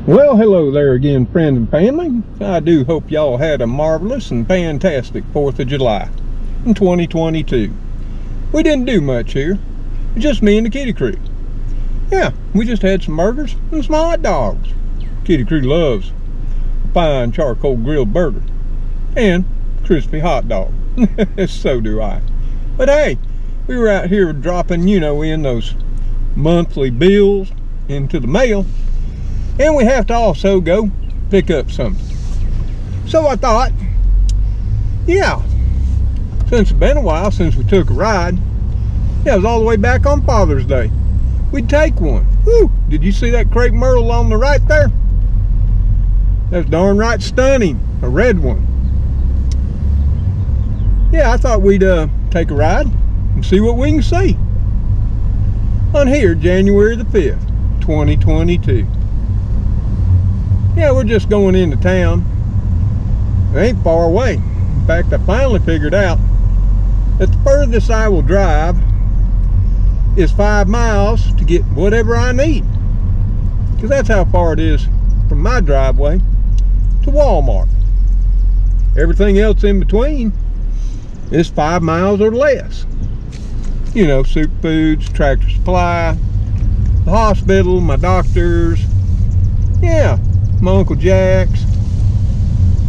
Well, hello there again, friends and family. I do hope y'all had a marvelous and fantastic 4th of July in 2022. We didn't do much here. Just me and the Kitty Crew. Yeah, we just had some burgers and some hot dogs. Kitty Crew loves a fine charcoal grilled burger and crispy hot dog. So do I. But hey, we were out here dropping, in those monthly bills into the mail. And we have to also go pick up something. So I thought, yeah, since it's been a while since we took a ride, it was all the way back on Father's Day, we'd take one. Whew, did you see that Crepe Myrtle on the right there? That's darn right stunning, a red one. Yeah, I thought we'd take a ride and see what we can see on here, January the 5th, 2022. Yeah, we're just going into town. It ain't far away. In fact, I finally figured out that the furthest I will drive is 5 miles to get whatever I need. Because that's how far it is from my driveway to Walmart. Everything else in between is 5 miles or less. Soup foods, Tractor Supply, the hospital, my doctors. Yeah. My Uncle Jack's,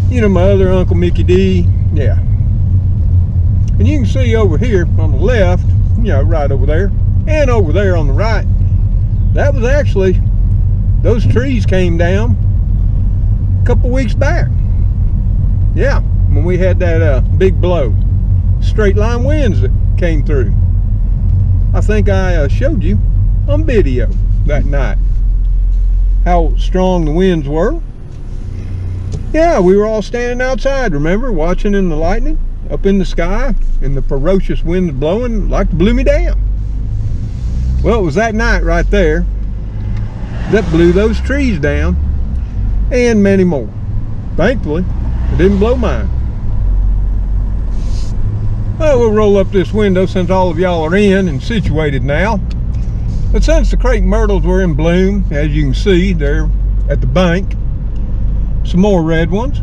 my other Uncle Mickey D, yeah. And you can see over here on the left, right over there, and over there on the right, that was actually, those trees came down a couple weeks back. Yeah, when we had that big blow, straight line winds that came through. I think I showed you on video that night how strong the winds were. Yeah, we were all standing outside, remember, watching in the lightning up in the sky and the ferocious winds blowing like to blew me down. Well, it was that night right there that blew those trees down and many more. Thankfully, it didn't blow mine. Well, we'll roll up this window since all of y'all are in and situated now. But since the Crepe Myrtles were in bloom, as you can see, they're at the bank. Some more red ones.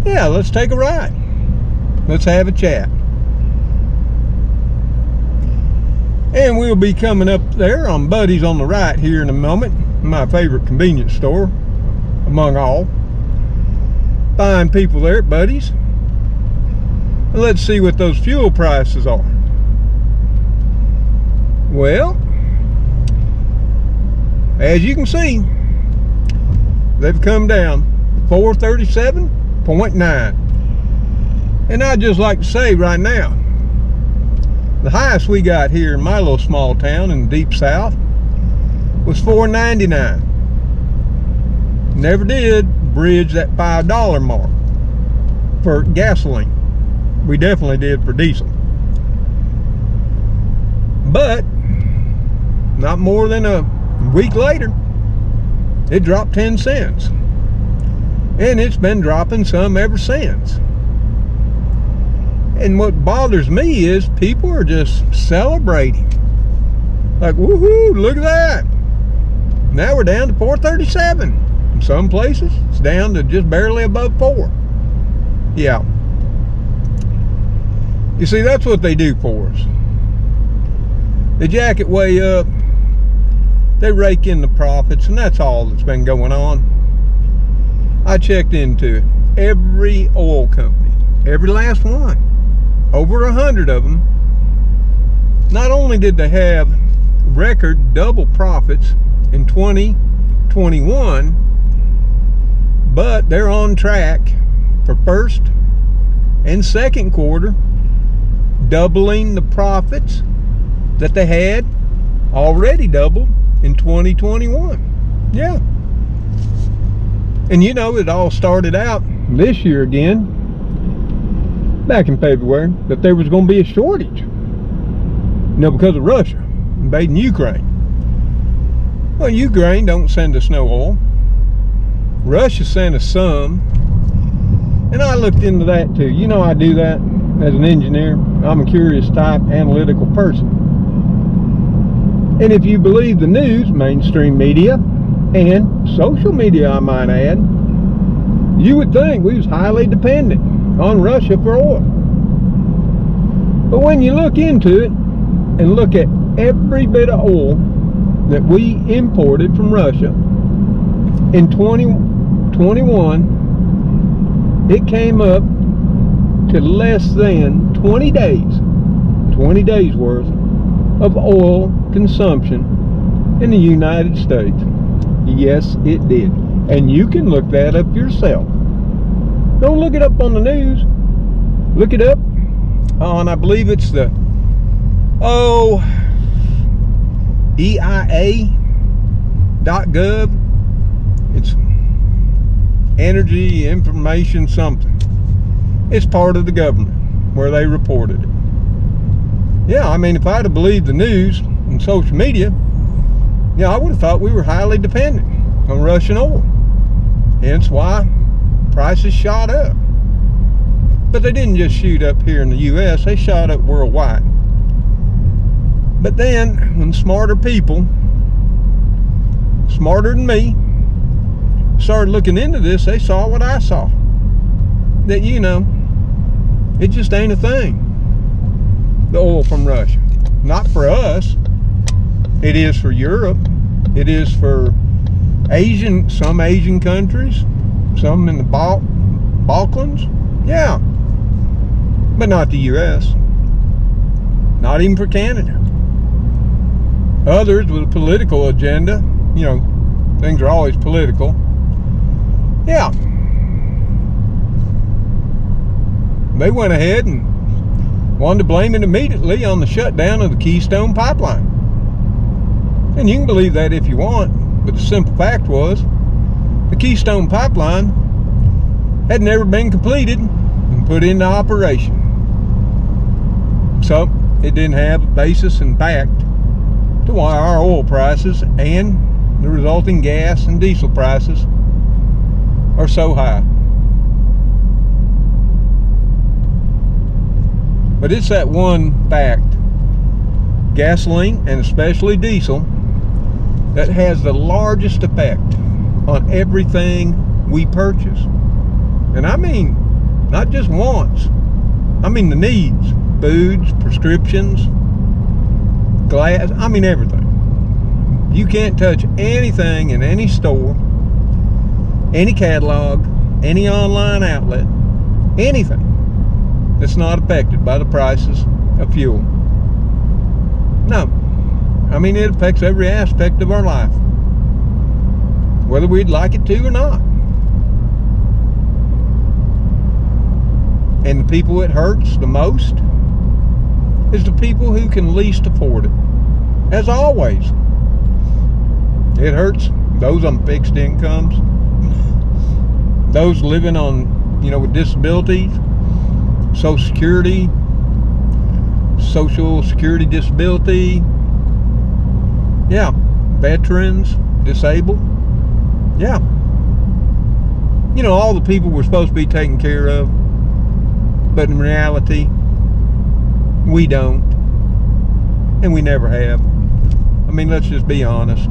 Yeah, let's take a ride. Let's have a chat. And we'll be coming up there on Buddy's on the right here in a moment. My favorite convenience store among all. Fine people there at Buddy's. Let's see what those fuel prices are. Well, as you can see, they've come down 437.9. And I'd just like to say right now, the highest we got here in my little small town in the deep south was $4.99. Never did bridge that $5 mark for gasoline. We definitely did for diesel. But not more than a week later, it dropped 10 cents. And it's been dropping some ever since. And what bothers me is people are just celebrating. Like, woohoo, look at that. Now we're down to 437. In some places, it's down to just barely above 4. Yeah. You see, that's what they do for us. They jack it way up. They rake in the profits, and that's all that's been going on. I checked into it. Every oil company, every last one, over 100 of them, not only did they have record double profits in 2021, but they're on track for first and second quarter, doubling the profits that they had already doubled in 2021. Yeah. And it all started out this year again, back in February, that there was going to be a shortage. Because of Russia invading Ukraine. Well, Ukraine don't send us no oil. Russia sent us some. And I looked into that too. I do that as an engineer. I'm a curious type, analytical person. And if you believe the news, mainstream media, and social media, I might add. You would think we was highly dependent on Russia for oil. But when you look into it and look at every bit of oil that we imported from Russia in 2021, it came up to less than 20 days worth of oil consumption in the United States. Yes, it did. And you can look that up yourself. Don't look it up on the news. Look it up on, I believe it's the EIA.gov. It's Energy Information something. It's part of the government where they reported it. Yeah, I mean, if I'd have believed the news and social media, yeah, I would have thought we were highly dependent on Russian oil. Hence why prices shot up. But they didn't just shoot up here in the U.S., they shot up worldwide. But then, when smarter people, smarter than me, started looking into this, they saw what I saw. That, you know, it just ain't a thing. The oil from Russia. Not for us. It is for Europe. It is for some Asian countries. Some in the Balkans. Yeah. But not the U.S. Not even for Canada. Others with a political agenda. You know, things are always political. Yeah. They went ahead and wanted to blame it immediately on the shutdown of the Keystone Pipeline. And you can believe that if you want, but the simple fact was, the Keystone Pipeline had never been completed and put into operation. So, it didn't have a basis and fact to why our oil prices and the resulting gas and diesel prices are so high. But it's that one fact, gasoline and especially diesel, that has the largest effect on everything we purchase. And I mean, not just wants, I mean the needs, foods, prescriptions, glass, I mean everything. You can't touch anything in any store, any catalog, any online outlet, anything that's not affected by the prices of fuel. No. I mean, it affects every aspect of our life, whether we'd like it to or not. And the people it hurts the most is the people who can least afford it. As always. It hurts those on fixed incomes, those living on, you know, with disabilities, Social Security disability, yeah, veterans, disabled, yeah. You know, all the people we're supposed to be taking care of, but in reality, we don't, and we never have. I mean, let's just be honest.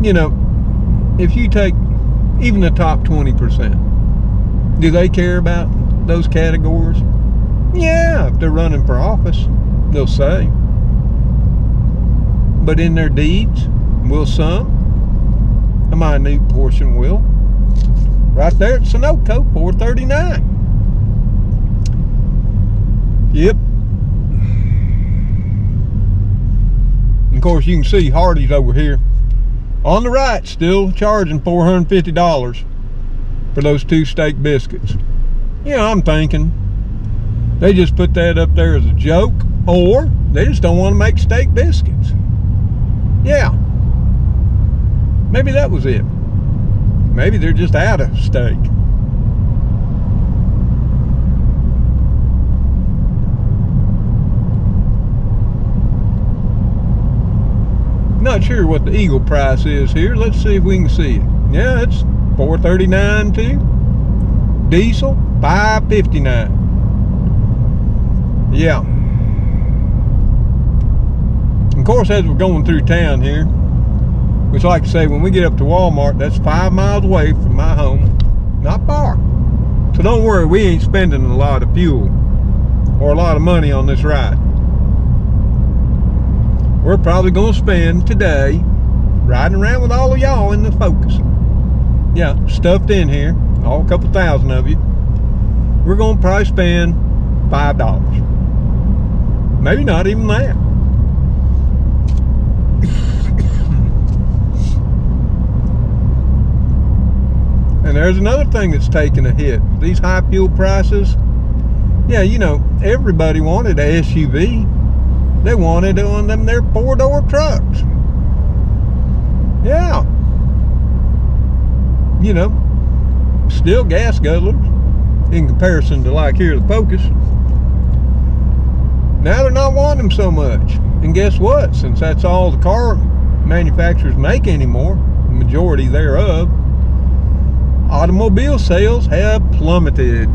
You know, if you take even the top 20%, do they care about those categories? Yeah, if they're running for office, they'll say. But in their deeds, will some? A minute portion will. Right there at Sunoco, $4.39. Yep. And of course, you can see Hardee's over here. On the right, still charging $450 for those 2 steak biscuits. You know, I'm thinking they just put that up there as a joke, or they just don't want to make steak biscuits. Yeah. Maybe that was it. Maybe they're just out of steak. Not sure what the Eagle price is here. Let's see if we can see it. Yeah, it's $4.39 too. Diesel, $5.59. Yeah. Of course, as we're going through town here, Which, like I say, when we get up to Walmart, that's 5 miles away from my home. Not far. So don't worry, we ain't spending a lot of fuel or a lot of money on this ride. We're probably going to spend today riding around with all of y'all in the Focus. Yeah, stuffed in here, all a couple thousand of you. We're going to probably spend $5. Maybe not even that. And there's another thing that's taking a hit. These high fuel prices. Yeah, you know, everybody wanted a SUV. They wanted on them their 4-door trucks. Yeah. You know, still gas guzzlers in comparison to like here the Focus. Now they're not wanting them so much. And guess what? Since that's all the car manufacturers make anymore, the majority thereof, automobile sales have plummeted.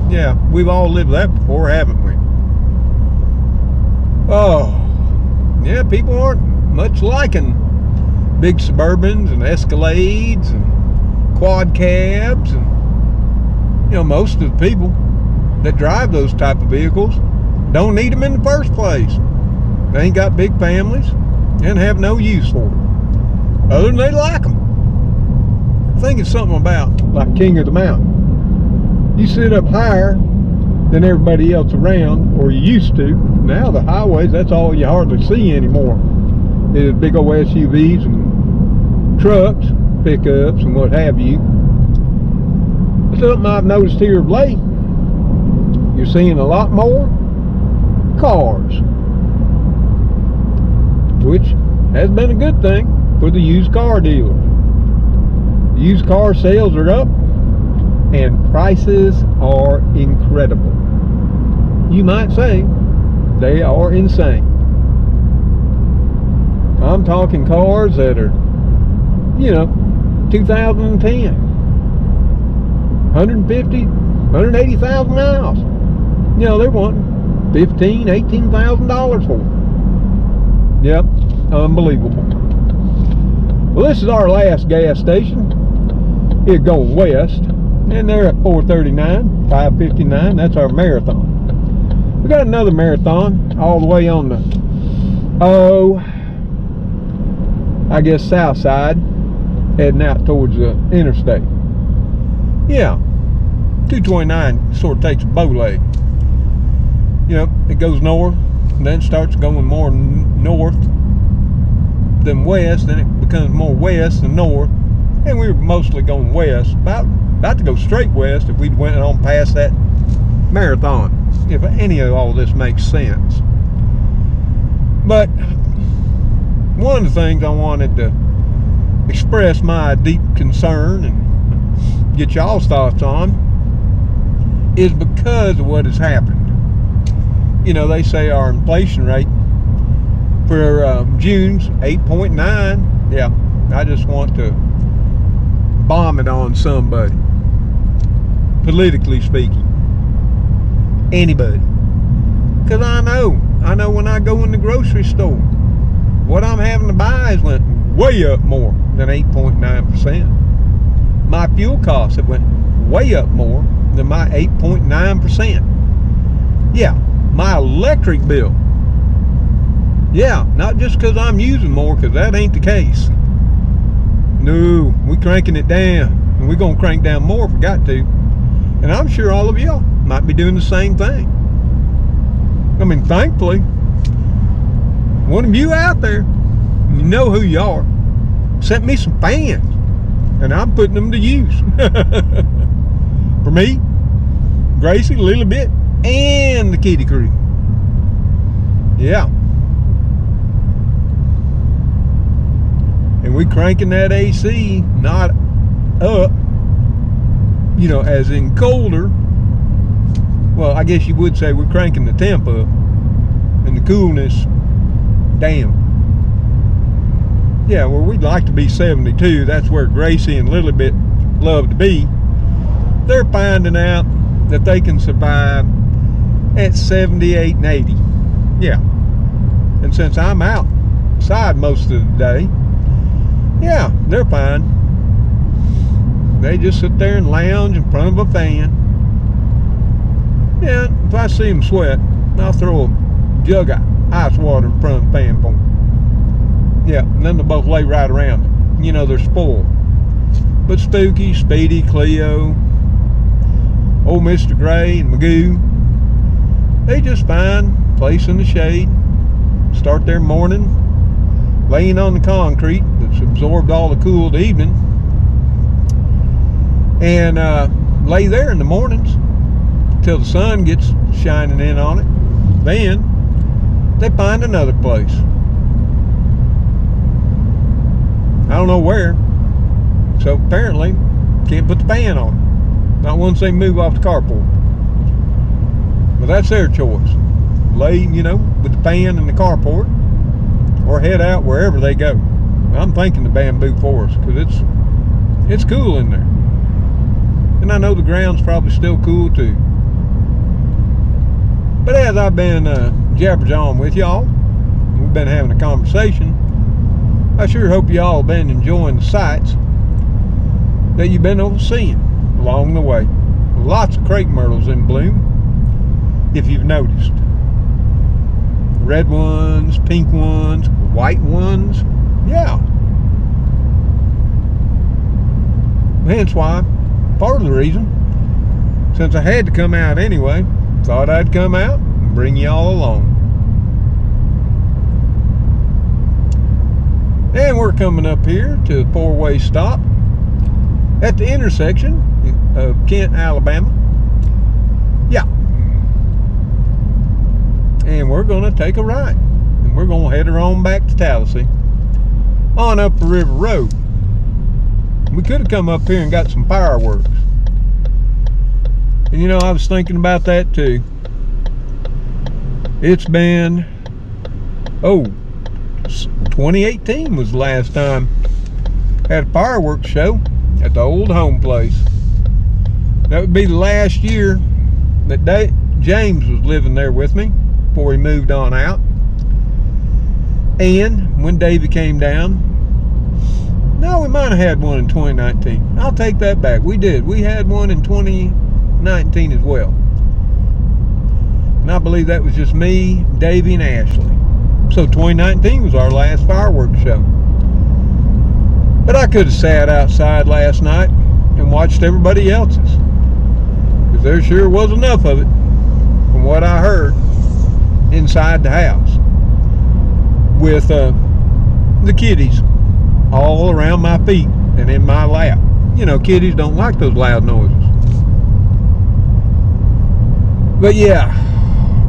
Yeah, we've all lived that before, haven't we? Oh, yeah, people aren't much liking big Suburbans and Escalades and quad cabs, and you know, most of the people that drive those type of vehicles don't need them in the first place. They ain't got big families and have no use for them, other than they like them. I think it's something about like King of the Mountain. You sit up higher than everybody else around, or you used to. Now the highways, that's all you hardly see anymore, is big old SUVs and trucks, pickups and what have you. Something I've noticed here of late, you're seeing a lot more cars, which has been a good thing for the used car dealers. Used car sales are up and prices are incredible. You might say they are insane. I'm talking cars that are, you know, 2010, 150, 180,000 miles. You know, they're wanting $15,000, $18,000 for them. Yep, unbelievable. Well, this is our last gas station. It's going west, and they're at 439, 559. That's our Marathon. We got another Marathon all the way on the, I guess south side, heading out towards the interstate. Yeah, 229 sort of takes a bow leg. You know, it goes north, and then it starts going more north than west, then it becomes more west than north, and we were mostly going west, about to go straight west if we'd went on past that Marathon, if any of all this makes sense. But one of the things I wanted to express my deep concern and get y'all's thoughts on is because of what has happened. You know, they say our inflation rate for June's 8.9. Yeah, I just want to bomb it on somebody, politically speaking, anybody, because I know when I go in the grocery store, what I'm having to buy has went way up more than 8.9%. My fuel costs have went way up more than my 8.9%. Yeah, my electric bill, yeah, not just because I'm using more, because that ain't the case. No, we cranking it down, and we're going to crank down more if we got to. And I'm sure all of y'all might be doing the same thing. I mean, thankfully, one of you out there, you know who you are, sent me some fans, and I'm putting them to use. For me, Gracie, a little bit, and the kitty crew. Yeah. And we cranking that AC, not up, you know, as in colder. Well, I guess you would say we're cranking the temp up, and the coolness down. Yeah, well, we'd like to be 72. That's where Gracie and Lily Bit love to be. They're finding out that they can survive at 78 and 80. Yeah. And since I'm outside most of the day, Yeah, they're fine. They just sit there and lounge in front of a fan. Yeah, if I see them sweat, I'll throw a jug of ice water in front of the fan for them. Yeah, and then they'll both lay right around it. You know, they're spoiled. But Spooky, Speedy, Cleo, old Mr. Gray, and Magoo, they just find a place in the shade, start their morning laying on the concrete that's absorbed all the cool of the evening, and lay there in the mornings till the sun gets shining in on it. Then they find another place. I don't know where. So apparently can't put the fan on. Not once they move off the carport. But that's their choice. Lay, you know, with the fan in the carport, or head out wherever they go. I'm thinking the bamboo forest, because it's cool in there. And I know the ground's probably still cool too. But as I've been jabbering on with y'all, we've been having a conversation, I sure hope y'all have been enjoying the sights that you've been overseeing along the way. Lots of crepe myrtles in bloom, if you've noticed. Red ones, pink ones, white ones, yeah. Hence why, part of the reason, since I had to come out anyway, thought I'd come out and bring y'all along. And we're coming up here to the four-way stop at the intersection of Kent, Alabama. Yeah. And we're going to take a right. And we're going to head her on back to Tallahassee on up the River Road. We could have come up here and got some fireworks. And you know, I was thinking about that too. It's been, 2018 was the last time I had a fireworks show at the old home place. That would be the last year that James was living there with me before he moved on out. And when Davey came down, no, we might have had one in 2019. I'll take that back. We did. We had one in 2019 as well. And I believe that was just me, Davey, and Ashley. So 2019 was our last fireworks show. But I could have sat outside last night and watched everybody else's, because there sure was enough of it from what I heard inside the house, with the kitties all around my feet and in my lap. You know, kitties don't like those loud noises. But yeah,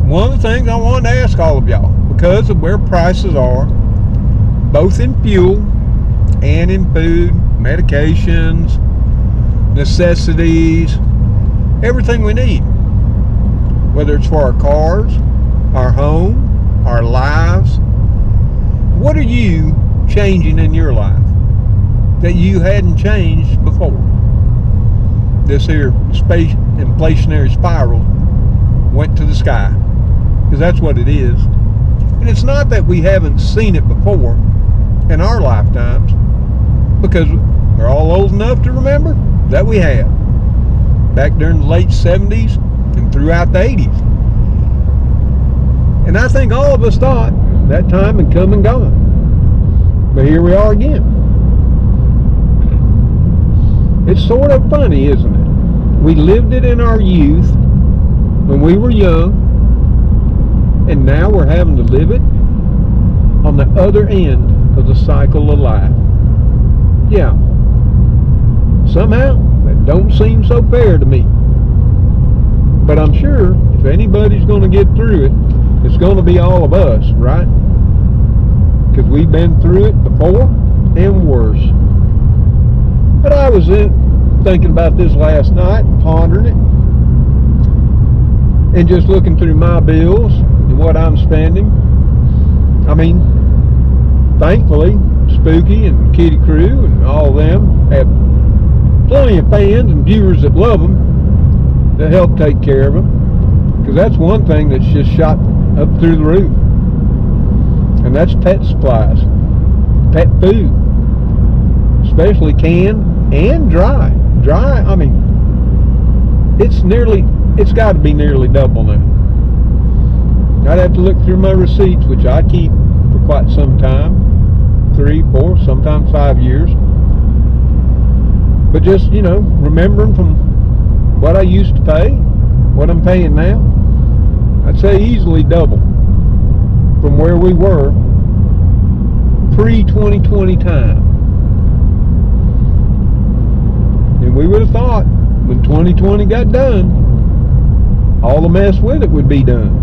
one of the things I wanted to ask all of y'all, because of where prices are, both in fuel and in food, medications, necessities, everything we need, whether it's for our cars, our home, our lives. What are you changing in your life that you hadn't changed before? This here inflationary spiral went to the sky, because that's what it is. And it's not that we haven't seen it before in our lifetimes, because we're all old enough to remember that we have, back during the late 70s and throughout the 80s. And I think all of us thought that time had come and gone. But here we are again. It's sort of funny, isn't it? We lived it in our youth when we were young, and now we're having to live it on the other end of the cycle of life. Yeah. Somehow, that don't seem so fair to me. But I'm sure if anybody's going to get through it, it's going to be all of us, right? Because we've been through it before and worse. But I was thinking about this last night, pondering it, and just looking through my bills and what I'm spending. I mean, thankfully, Spooky and Kitty Crew and all of them have plenty of fans and viewers that love them, that help take care of them. Because that's one thing that's just shot up through the roof. And that's pet supplies, pet food. especially canned and dry. Dry, I mean, it's got to be nearly double now. I'd have to look through my receipts, which I keep for quite some time, 3, 4, sometimes 5 years. But just, remembering from what I used to pay, what I'm paying now, I'd say easily double from where we were pre-2020 time. And we would have thought when 2020 got done, all the mess with it would be done.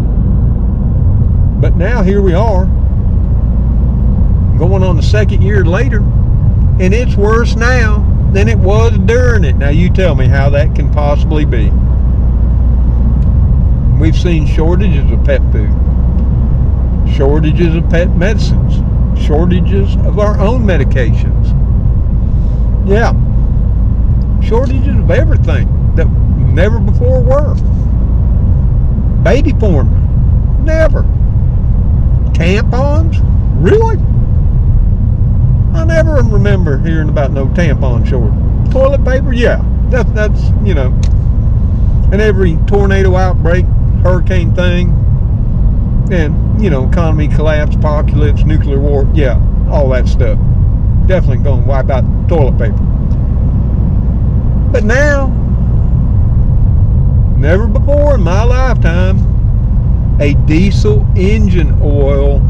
But now here we are, going on the second year later, and it's worse now than it was during it. Now you tell me how that can possibly be. We've seen shortages of pet food, shortages of pet medicines, shortages of our own medications. Yeah, shortages of everything that never before were. Baby formula, never. Tampons, really? I never remember hearing about no tampon shortage. Toilet paper, yeah, that's and every tornado outbreak, hurricane thing, and economy collapse, apocalypse, nuclear war, yeah, all that stuff. Definitely going to wipe out toilet paper. But now, never before in my lifetime, a diesel engine oil,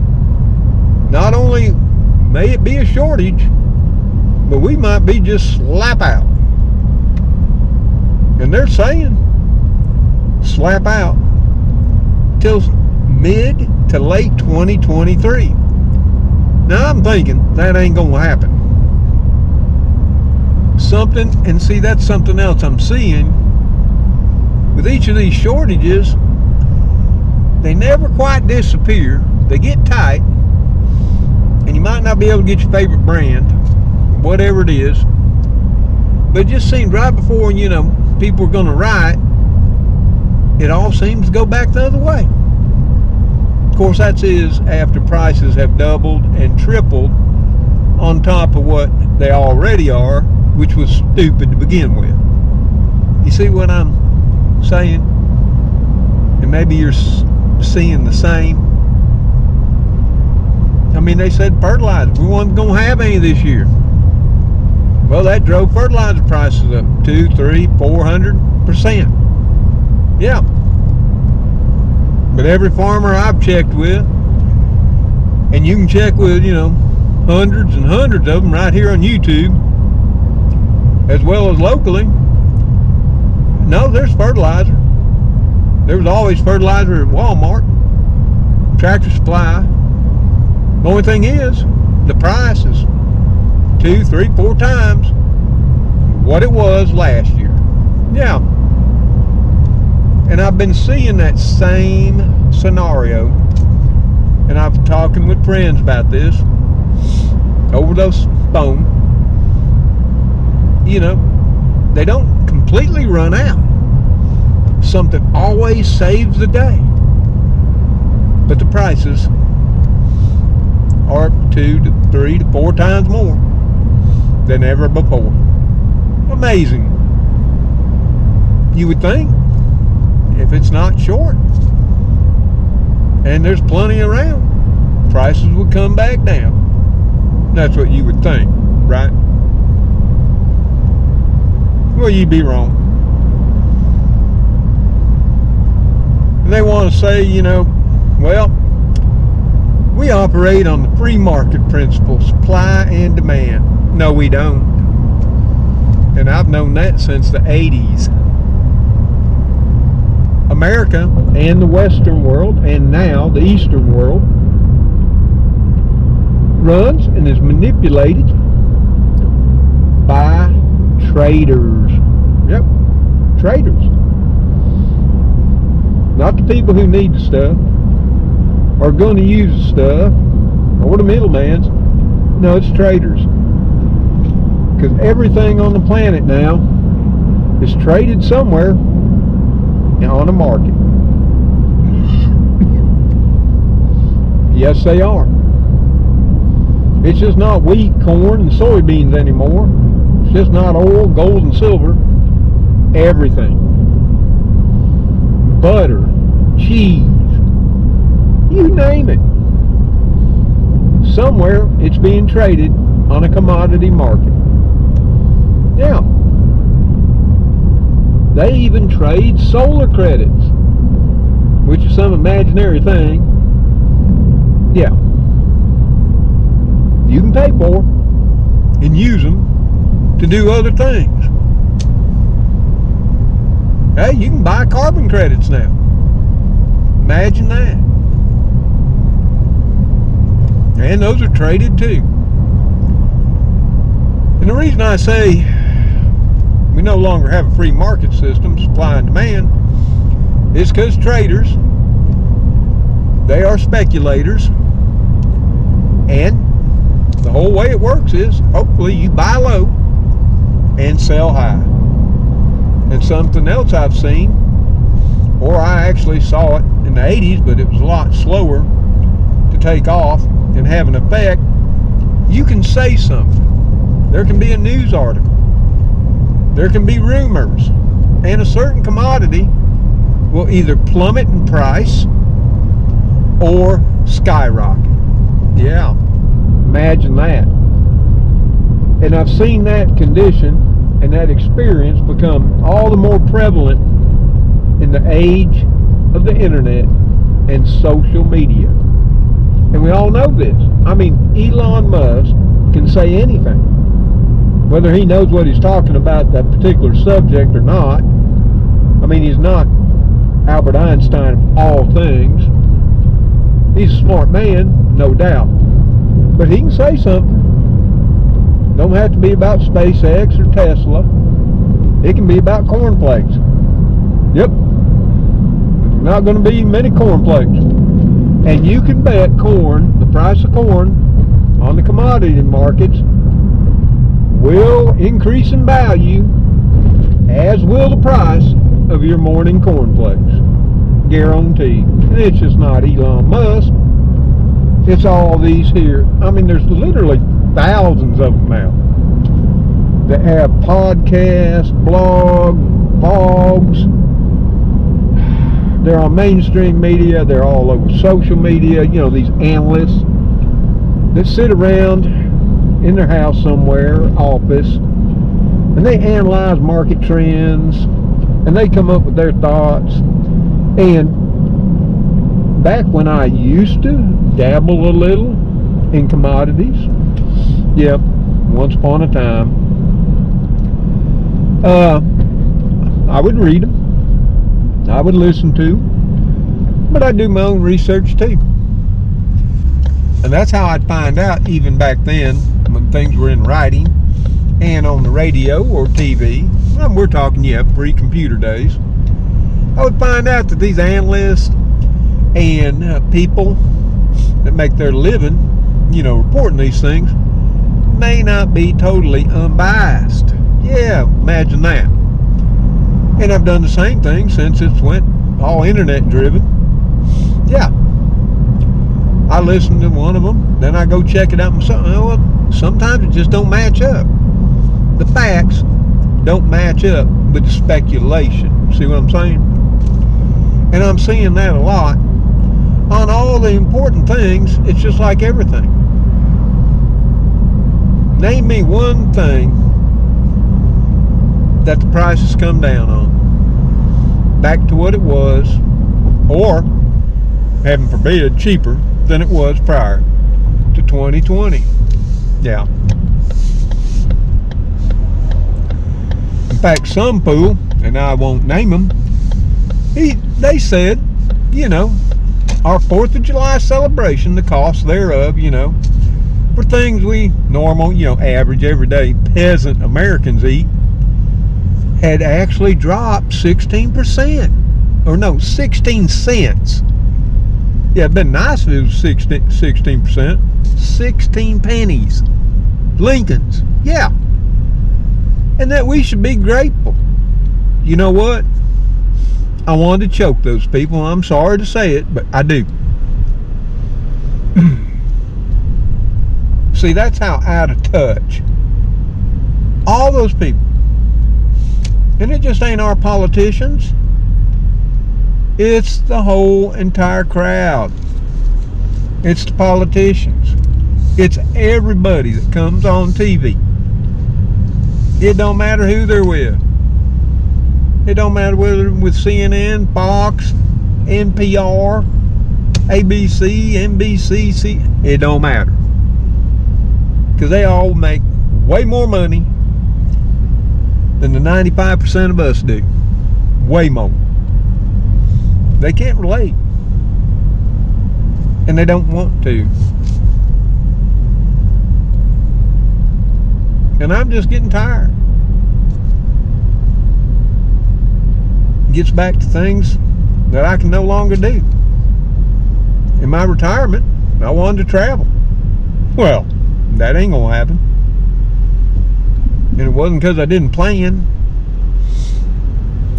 not only may it be a shortage, but we might be just slap out. And they're saying slap out till mid to late 2023. Now I'm thinking that ain't gonna happen. That's something else I'm seeing with each of these shortages. They never quite disappear. They get tight, and you might not be able to get your favorite brand, whatever it is. But it just seemed right before people were going to riot, it all seems to go back the other way. Of course, that is after prices have doubled and tripled on top of what they already are, which was stupid to begin with. You see what I'm saying? And maybe you're seeing the same. I mean, they said fertilizer, we weren't going to have any this year. Well, that drove fertilizer prices up 200, 300, 400%. Yeah. But every farmer I've checked with, and you can check with, hundreds and hundreds of them right here on YouTube, as well as locally, no, there's fertilizer. There was always fertilizer at Walmart, Tractor Supply. The only thing is, the price is 2, 3, 4 times what it was last year. Yeah. And I've been seeing that same scenario, and I've been talking with friends about this over the phone. They don't completely run out. Something always saves the day. But the prices are 2 to 3 to 4 times more than ever before. Amazing. You would think, if it's not short and there's plenty around, prices would come back down. That's what you would think, right? Well, you'd be wrong. And they want to say, well, we operate on the free market principle, supply and demand. No, we don't. And I've known that since the 80s. America and the Western world, and now the Eastern world, runs and is manipulated by traders. Yep, traders. Not the people who need the stuff, or going to use the stuff, or the middlemans. No, it's traders. Because everything on the planet now is traded somewhere on a market. Yes, they are. It's just not wheat, corn, and soybeans anymore. It's just not oil, gold, and silver. Everything. Butter, cheese, you name it. Somewhere it's being traded on a commodity market. Now, they even trade solar credits, which is some imaginary thing. Yeah. You can pay for and use them to do other things. Hey, you can buy carbon credits now. Imagine that. And those are traded too. And the reason I say we no longer have a free market system, supply and demand, is because traders, they are speculators, and the whole way it works is hopefully you buy low and sell high. And something else I've seen, or I actually saw it in the 80s, but it was a lot slower to take off and have an effect. You can say something. There can be a news article. There can be rumors. And a certain commodity will either plummet in price or skyrocket. Yeah, imagine that. And I've seen that condition and that experience become all the more prevalent in the age of the internet and social media. And we all know this. I mean, Elon Musk can say anything, whether he knows what he's talking about, that particular subject, or not. I mean, he's not Albert Einstein of all things. He's a smart man, no doubt. But he can say something. Don't have to be about SpaceX or Tesla. It can be about cornflakes. Yep. There's not going to be many cornflakes. And you can bet corn, the price of corn on the commodity markets, will increase in value, as will the price of your morning cornflakes. Guaranteed. And it's just not Elon Musk. It's all these here. I mean, there's literally thousands of them out that have podcasts, blogs. They're on mainstream media. They're all over social media. You know, these analysts that sit around in their house somewhere, office, and they analyze market trends, and they come up with their thoughts. And back when I used to dabble a little in commodities, yep, once upon a time, I would read them, I would listen to, but I do my own research too. And that's how I'd find out, even back then, when things were in writing and on the radio or TV. Well, we're talking, yeah, pre-computer days. I would find out that these analysts and people that make their living, you know, reporting these things, may not be totally unbiased. Yeah, imagine that. And I've done the same thing since it's went all internet driven. Yeah. I listen to one of them, then I go check it out myself. Sometimes it just don't match up. The facts don't match up with the speculation. See what I'm saying? And I'm seeing that a lot. On all the important things, it's just like everything. Name me one thing that the price has come down on, back to what it was, or, heaven forbid, cheaper than it was prior to 2020. Yeah. In fact, some fool, and I won't name him, they said, you know, our 4th of July celebration, the cost thereof, you know, for things we normal, you know, average, everyday peasant Americans eat, had actually dropped 16%. Or no, 16 cents. Yeah, it'd been nice if it was 16%. 16 pennies. Lincolns. Yeah. And that we should be grateful. You know what? I wanted to choke those people. I'm sorry to say it, but I do. See, that's how out of touch all those people. And it just ain't our politicians. It's the whole entire crowd. It's the politicians. It's everybody that comes on TV. It don't matter who they're with. It don't matter whether they're with CNN, Fox, NPR, ABC, NBC, it don't matter. Because they all make way more money than the 95% of us do. Way more. They can't relate. And they don't want to. And I'm just getting tired. It gets back to things that I can no longer do. In my retirement, I wanted to travel. Well, that ain't gonna happen. And it wasn't because I didn't plan,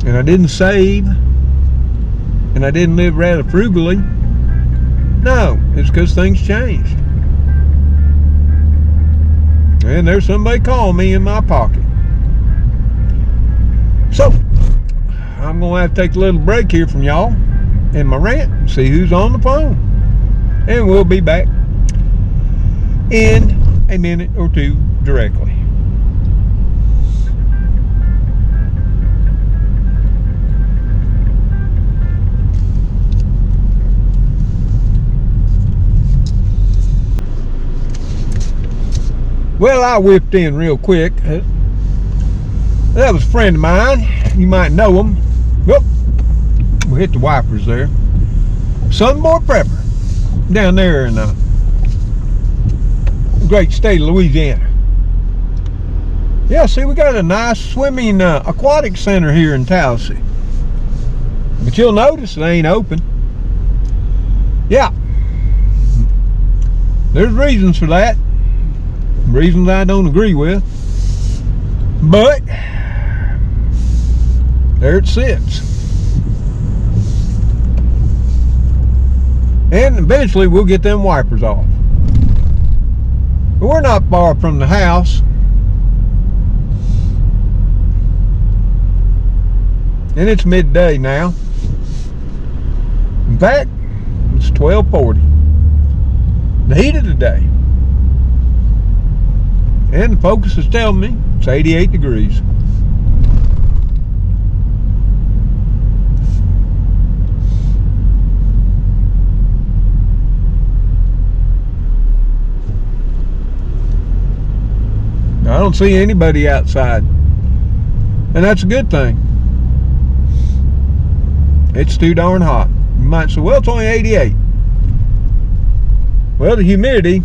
and I didn't save, and I didn't live rather frugally. No, it's because things changed. And there's somebody calling me in my pocket. So, I'm going to have to take a little break here from y'all and my rant and see who's on the phone. And we'll be back in a minute or two directly. Well, I whipped in real quick. That was a friend of mine. You might know him. Whoop. We hit the wipers there. Sunboy Prepper. Down there in the great state of Louisiana. Yeah, see, we got a nice swimming aquatic center here in Tallahassee. But you'll notice it ain't open. Yeah. There's reasons for that. Reasons I don't agree with, but there it sits. And eventually we'll get them wipers off. But we're not far from the house, and it's midday now. In fact, it's 12:40. The heat of the day. And the focus is telling me it's 88 degrees. I don't see anybody outside. And that's a good thing. It's too darn hot. You might say, well, it's only 88. Well, the humidity,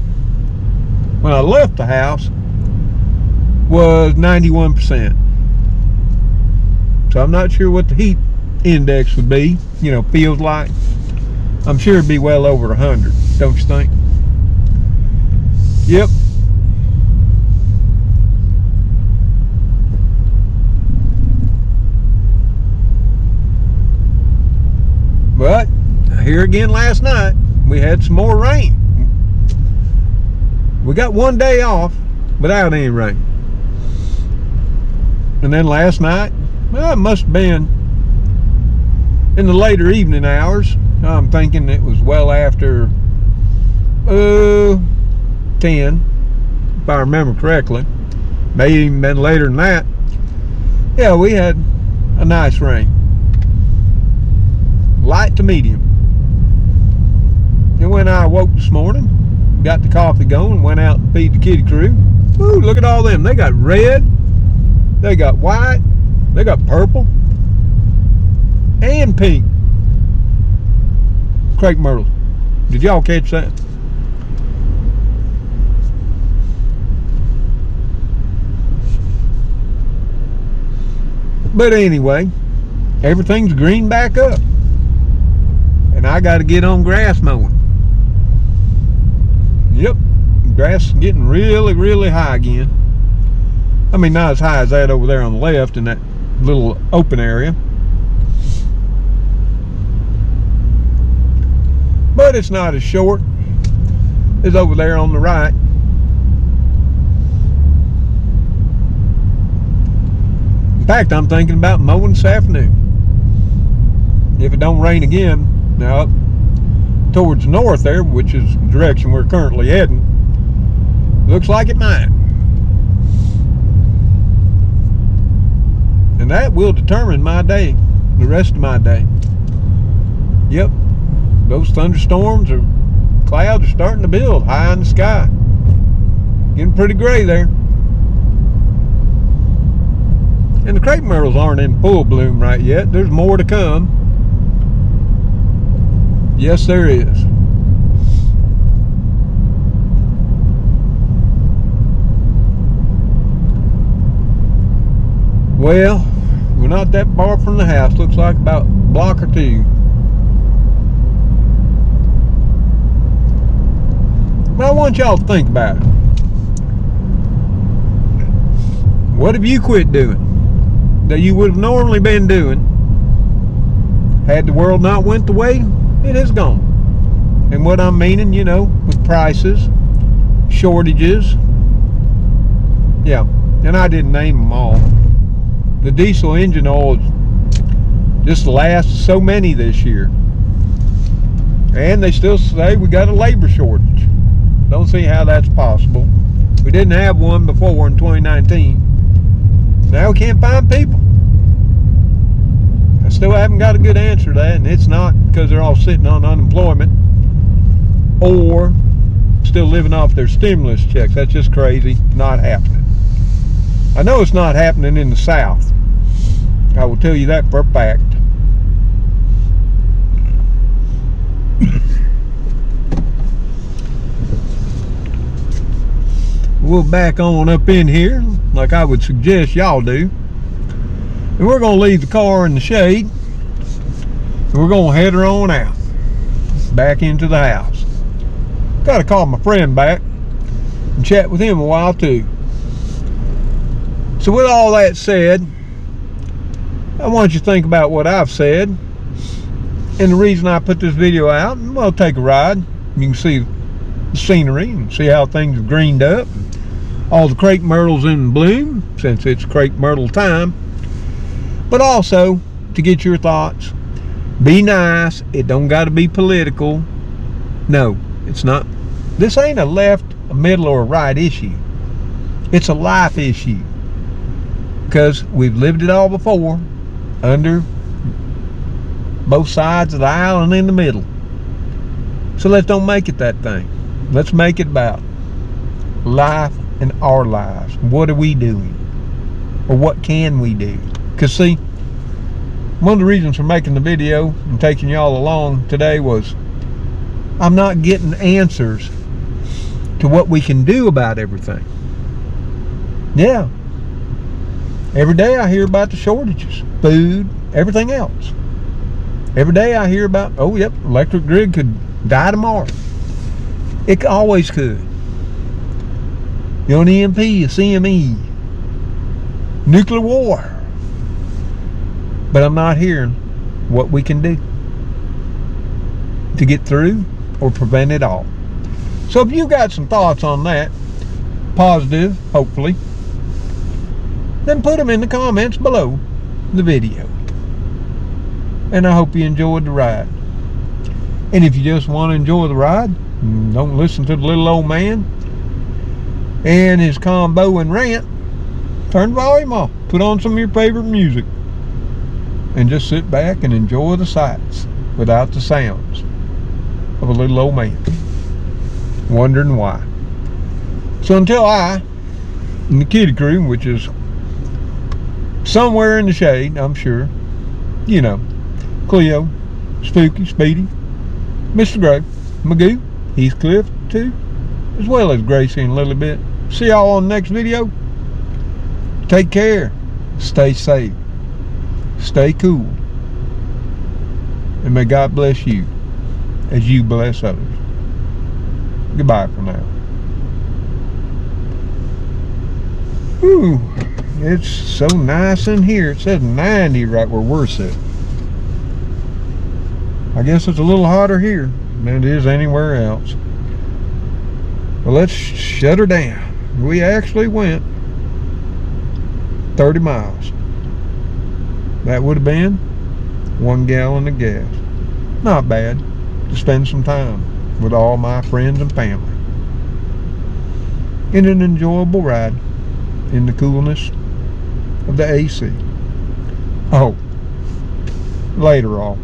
when I left the house, was 91%. So I'm not sure what the heat index would be, feels like. I'm sure it'd be well over 100, don't you think? Yep. But here again last night, we had some more rain. We got one day off without any rain. And then last night, well, it must have been in the later evening hours. I'm thinking it was well after 10, if I remember correctly. May even been later than that. Yeah, we had a nice rain. Light to medium. And when I woke this morning, got the coffee going, went out and feed the kitty crew. Ooh, look at all them. They got red. They got white, they got purple, and pink Crepe Myrtles. Did y'all catch that? But anyway, everything's green back up. And I got to get on grass mowing. Yep, grass is getting really, really high again. I mean, not as high as that over there on the left in that little open area. But it's not as short as over there on the right. In fact, I'm thinking about mowing this afternoon. If it don't rain again. Now up towards the north there, which is the direction we're currently heading, looks like it might. And that will determine my day, the rest of my day. Yep, those thunderstorms or clouds are starting to build high in the sky. Getting pretty gray there. And the crepe myrtles aren't in full bloom right yet. There's more to come. Yes, there is. Well, we're not that far from the house. Looks like about a block or two. But I want y'all to think about it. What have you quit doing that you would have normally been doing had the world not went the way it has gone? And what I'm meaning, you know, with prices, shortages. Yeah, and I didn't name them all. The diesel engine oil just lasts so many this year. And they still say we got a labor shortage. Don't see how that's possible. We didn't have one before in 2019. Now we can't find people. I still haven't got a good answer to that, and it's not because they're all sitting on unemployment or still living off their stimulus checks. That's just crazy. Not happening. I know it's not happening in the South. I will tell you that for a fact. We'll back on up in here like I would suggest y'all do. And we're going to leave the car in the shade. And we're going to head her on out. Back into the house. Got to call my friend back and chat with him a while too. So with all that said, I want you to think about what I've said. And the reason I put this video out, well, take a ride. You can see the scenery and see how things have greened up. All the crepe myrtles in bloom, since it's crepe myrtle time. But also to get your thoughts. Be nice. It don't got to be political. No, it's not. This ain't a left, a middle, or a right issue. It's a life issue. Because we've lived it all before. Under both sides of the aisle and in the middle. So let's don't make it that thing. Let's make it about life and our lives. What are we doing? Or what can we do? Because see, one of the reasons for making the video and taking y'all along today was I'm not getting answers to what we can do about everything. Yeah. Every day I hear about the shortages, food, everything else. Every day I hear about, oh yep, electric grid could die tomorrow. It always could. You know, an EMP, a CME, nuclear war. But I'm not hearing what we can do to get through or prevent it all. So if you got some thoughts on that, positive, hopefully, then put them in the comments below the video. And I hope you enjoyed the ride. And if you just want to enjoy the ride, don't listen to the little old man and his combo and rant, turn the volume off. Put on some of your favorite music. And just sit back and enjoy the sights without the sounds of a little old man wondering why. So until I and the kitty crew, which is somewhere in the shade, I'm sure, you know, Cleo, Spooky, Speedy, Mr. Gray, Magoo, Heathcliff too, as well as Gracie in a little bit. See y'all on the next video. Take care. Stay safe. Stay cool. And may God bless you as you bless others. Goodbye for now. Whew. It's so nice in here. It says 90 right where we're sitting. I guess it's a little hotter here than it is anywhere else. Well, let's shut her down. We actually went 30 miles. That would have been 1 gallon of gas. Not bad to spend some time with all my friends and family in an enjoyable ride in the coolness of the AC. Oh, later on,